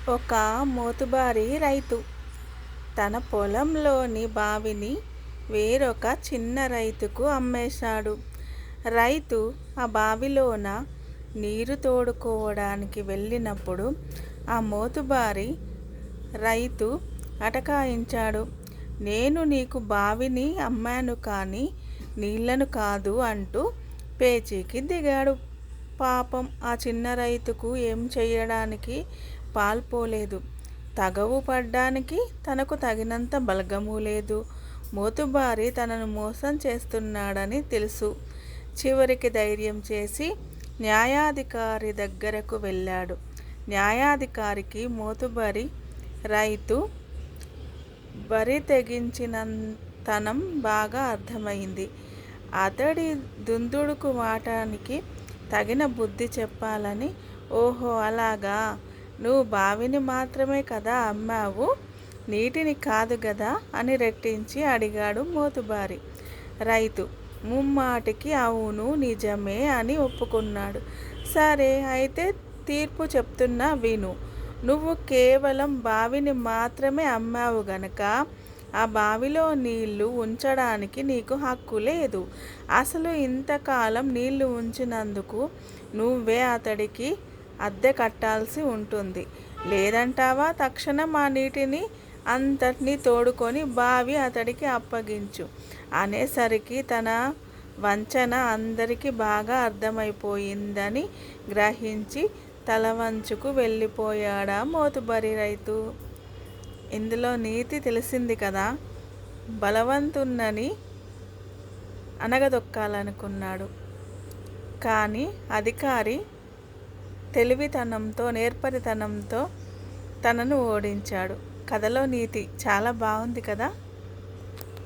ఒక మోతుబారి రైతు తన పొలంలోని బావిని వేరొక చిన్న రైతుకు అమ్మేశాడు. రైతు ఆ బావిలోన నీరు తోడుకోవడానికి వెళ్ళినప్పుడు ఆ మోతుబారి రైతు అటకాయించాడు. నేను నీకు బావిని అమ్మాను కానీ నీళ్లను కాదు అంటూ పేచీకి దిగాడు. పాపం ఆ చిన్న రైతుకు ఏం చెయ్యడానికి పాల్పోలేదు. తగవు పడ్డానికి తనకు తగినంత బలగమూ లేదు. మోతుబారి తనను మోసం చేస్తున్నాడని తెలుసు. చివరికి ధైర్యం చేసి న్యాయాధికారి దగ్గరకు వెళ్ళాడు. న్యాయాధికారికి మోతుబరి రైతు బరి తెగించిన తనం బాగా అర్థమైంది. అతడి దుందుడుకు మాటానికి తగిన బుద్ధి చెప్పాలని, ఓహో అలాగా, నువ్వు బావిని మాత్రమే కదా అమ్మావు, నీటిని కాదు గదా అని రెట్టించి అడిగాడు మోతుబారి. రైతు ముమ్మాటికి అవును నిజమే అని ఒప్పుకున్నాడు. సరే అయితే తీర్పు చెప్తున్నా విను. నువ్వు కేవలం బావిని మాత్రమే అమ్మావు గనక ఆ బావిలో నీళ్లు ఉంచడానికి నీకు హక్కు లేదు. అసలు ఇంతకాలం నీళ్లు ఉంచినందుకు నువ్వే అతడికి అద్దె కట్టాల్సి ఉంటుంది. లేదంటావా తక్షణం ఆ నీటిని అంతటినీ తోడుకొని బావి అతడికి అప్పగించు అనేసరికి తన వంచన అందరికీ బాగా అర్థమైపోయిందని గ్రహించి తలవంచుకు వెళ్ళిపోయాడా మోతుబరి రైతు. ఇందులో నీతి తెలిసింది కదా. బలవంతున్నని అణగదొక్కాలనుకున్నాడు. కానీ అధికారి తెలివితనంతో నేర్పరితనంతో తనను ఓడించాడు. కథలో నీతి చాలా బాగుంది కదా.